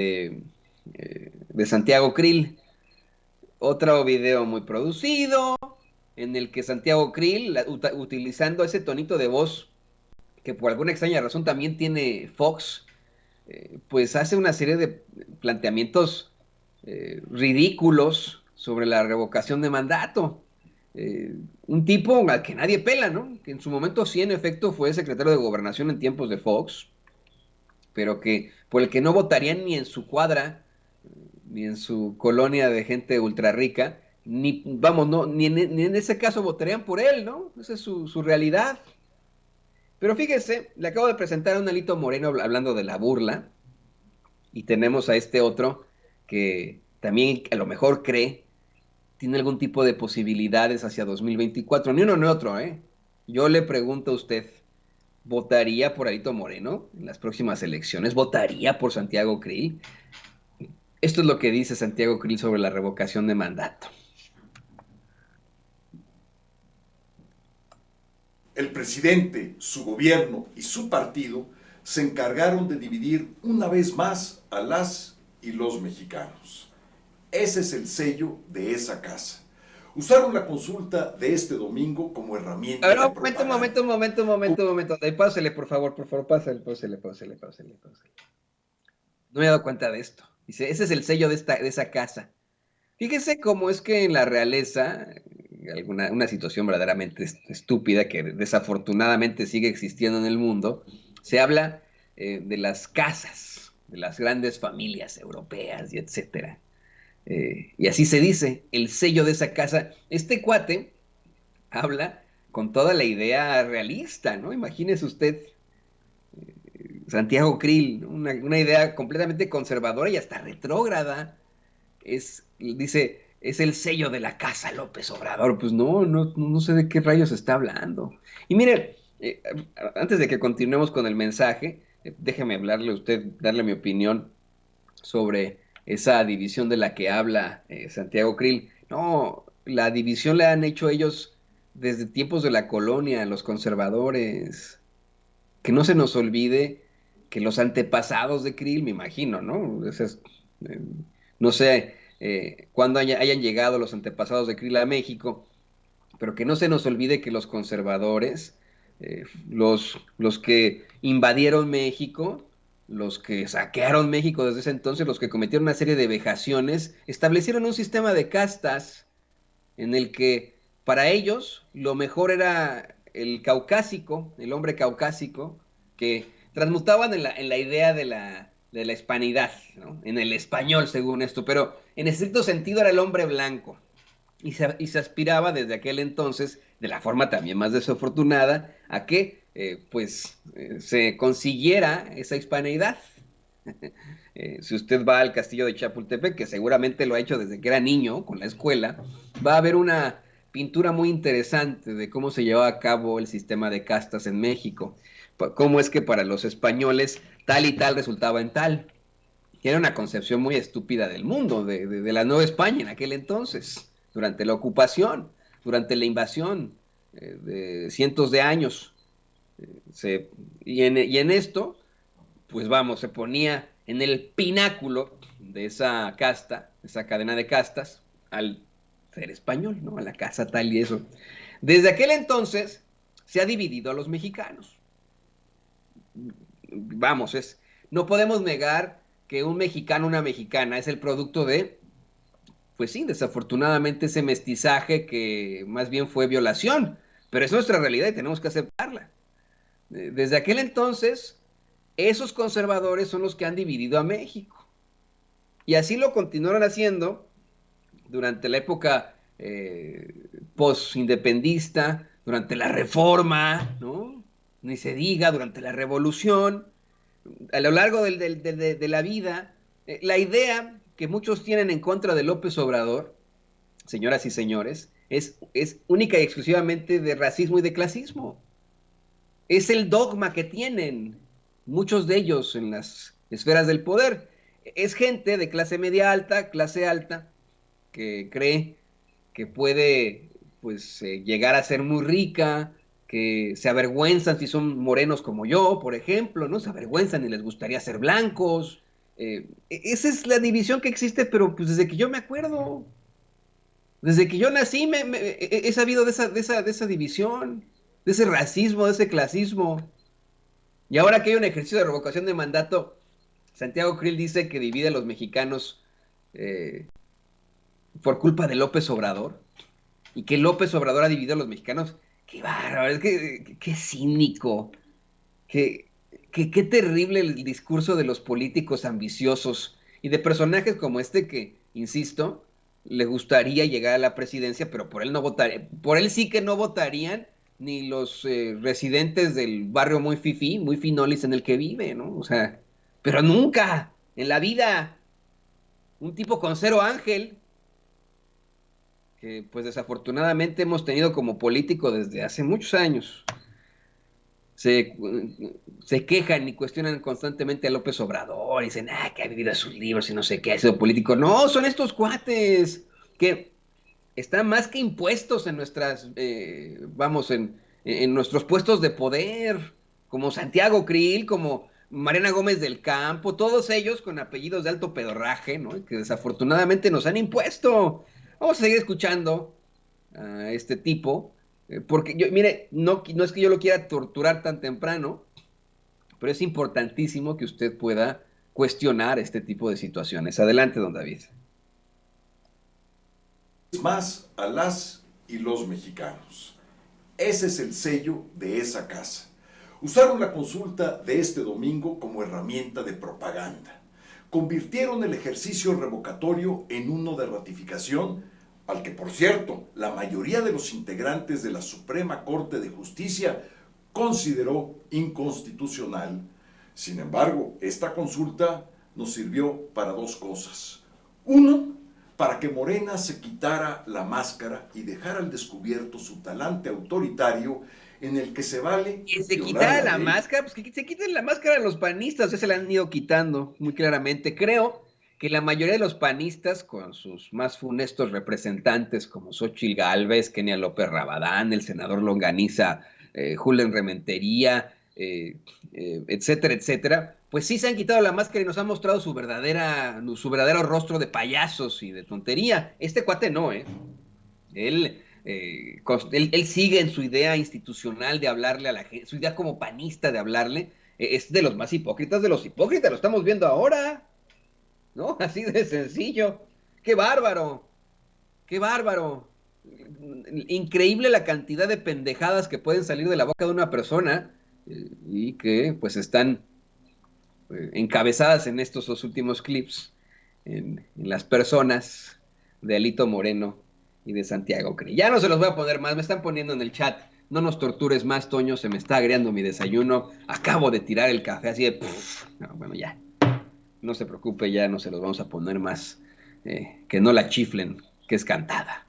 de Santiago Krill. Otro video muy producido, en el que Santiago Krill, utilizando ese tonito de voz que por alguna extraña razón también tiene Fox, pues hace una serie de planteamientos ridículos sobre la revocación de mandato. Eh, un tipo al que nadie pela, ¿no? Que en su momento sí, en efecto, fue secretario de Gobernación en tiempos de Fox, pero que por el que no votarían ni en su cuadra, ni en su colonia de gente ultra rica, ni, vamos, no, ni en ese caso votarían por él, ¿no? Esa es su realidad. Pero fíjese, le acabo de presentar a un Alito Moreno hablando de la burla, y tenemos a este otro que también a lo mejor cree, tiene algún tipo de posibilidades hacia 2024. Ni uno ni otro, ¿eh? Yo le pregunto a usted, ¿votaría por Alito Moreno en las próximas elecciones? ¿Votaría por Santiago Krill? Esto es lo que dice Santiago Krill sobre la revocación de mandato. El presidente, su gobierno y su partido se encargaron de dividir una vez más a las y los mexicanos. Ese es el sello de esa casa. Usaron la consulta de este domingo como A herramienta ver, de un momento, un momento, un propaganda. momento, un momento, un momento. Ahí, pásele, por favor, pásele, pásele, pásele, pásele, pásele. No me he dado cuenta de esto. Dice, ese es el sello de esa casa. Fíjese cómo es que en la realeza, una situación verdaderamente estúpida que desafortunadamente sigue existiendo en el mundo, se habla de las casas, de las grandes familias europeas y etcétera. Y así se dice, el sello de esa casa. Este cuate habla con toda la idea realista, ¿no? Imagínese usted, Santiago Krill, ¿no? Una idea completamente conservadora y hasta retrógrada. Dice, es el sello de la casa López Obrador. Pues no sé de qué rayos está hablando. Y mire, antes de que continuemos con el mensaje, déjeme hablarle a usted, darle mi opinión sobre esa división de la que habla Santiago Krill. No, la división la han hecho ellos desde tiempos de la colonia, los conservadores. Que no se nos olvide que los antepasados de Krill, me imagino, ¿no? Eh, no sé cuándo hayan llegado los antepasados de Krill a México, pero que no se nos olvide que los conservadores, los que invadieron México, los que saquearon México desde ese entonces, los que cometieron una serie de vejaciones, establecieron un sistema de castas en el que para ellos lo mejor era el caucásico, el hombre caucásico, que transmutaban en la idea de la hispanidad, ¿no? En el español, según esto, pero en estricto sentido era el hombre blanco. Y se aspiraba desde aquel entonces, de la forma también más desafortunada, a que se consiguiera esa hispaneidad. Si usted va al castillo de Chapultepec, que seguramente lo ha hecho desde que era niño con la escuela, va a ver una pintura muy interesante de cómo se llevaba a cabo el sistema de castas en México. Cómo es que para los españoles tal y tal resultaba en tal. Que era una concepción muy estúpida del mundo, de la Nueva España en aquel entonces, durante la ocupación, durante la invasión de cientos de años. Se, y en esto pues vamos, se ponía en el pináculo de esa casta, esa cadena de castas, al ser español, ¿no? A la casa tal y eso. Desde aquel entonces se ha dividido a los mexicanos. Vamos, no podemos negar que un mexicano, una mexicana, es el producto de, pues sí, desafortunadamente ese mestizaje que más bien fue violación, pero es nuestra realidad y tenemos que aceptarla. Desde aquel entonces, esos conservadores son los que han dividido a México. Y así lo continuaron haciendo durante la época post-independista, durante la Reforma, ¿no? Ni se diga, durante la Revolución, a lo largo de la vida, la idea que muchos tienen en contra de López Obrador, señoras y señores, es única y exclusivamente de racismo y de clasismo. Es el dogma que tienen muchos de ellos en las esferas del poder. Es gente de clase alta, que cree que puede pues llegar a ser muy rica, que se avergüenzan si son morenos como yo, por ejemplo, ¿no? Se avergüenzan y les gustaría ser blancos. Esa es la división que existe, pero pues desde que yo me acuerdo, desde que yo nací he sabido de esa división, de ese racismo, de ese clasismo. Y ahora que hay un ejercicio de revocación de mandato, Santiago Krill dice que divide a los mexicanos eh, por culpa de López Obrador y que López Obrador ha dividido a los mexicanos. Qué bárbaro, es que qué cínico, qué, qué terrible el discurso de los políticos ambiciosos y de personajes como este que, insisto, le gustaría llegar a la presidencia, pero por él no votaría, por él sí que no votarían ni los residentes del barrio muy fifí, muy finolis en el que vive, ¿no? O sea, pero nunca en la vida un tipo con cero ángel, que pues desafortunadamente hemos tenido como político desde hace muchos años. Se, se quejan y cuestionan constantemente a López Obrador y dicen, que ha vivido sus libros y no sé qué, ha sido político. No, son estos cuates que están más que impuestos en nuestras, vamos, en nuestros puestos de poder, como Santiago Krill, como Mariana Gómez del Campo, todos ellos con apellidos de alto pedorraje, ¿no? Que desafortunadamente nos han impuesto. Vamos a seguir escuchando a este tipo, porque yo, mire, no es que yo lo quiera torturar tan temprano, pero es importantísimo que usted pueda cuestionar este tipo de situaciones. Adelante, don David. Más a las y los mexicanos. Ese es el sello de esa casa. Usaron la consulta de este domingo como herramienta de propaganda. Convirtieron el ejercicio revocatorio en uno de ratificación, al que, por cierto, la mayoría de los integrantes de la Suprema Corte de Justicia consideró inconstitucional. Sin embargo, esta consulta nos sirvió para dos cosas. Uno, para que Morena se quitara la máscara y dejara al descubierto su talante autoritario en el que se vale Que se violar quitara la la ley. máscara, pues que se quiten la máscara los panistas, ya se la han ido quitando muy claramente. Creo que la mayoría de los panistas, con sus más funestos representantes como Xóchitl Gálvez, Kenia López Rabadán, el senador Longaniza, Julen Rementería, etcétera, etcétera, pues sí se han quitado la máscara y nos han mostrado su verdadero rostro de payasos y de tontería. Este cuate no, ¿eh? Él sigue en su idea institucional de hablarle a la gente, su idea como panista de hablarle, es de los más hipócritas de los hipócritas, lo estamos viendo ahora, ¿no? Así de sencillo. ¡Qué bárbaro! ¡Qué bárbaro! Increíble la cantidad de pendejadas que pueden salir de la boca de una persona y que pues están encabezadas en estos dos últimos clips, en las personas de Alito Moreno y de Santiago Cree. Ya no se los voy a poner más, me están poniendo en el chat. No nos tortures más, Toño, se me está agriando mi desayuno. Acabo de tirar el café así de... No, bueno, ya, no se preocupe, ya no se los vamos a poner más. Que no la chiflen, que es cantada.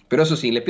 Pero eso sí, le pido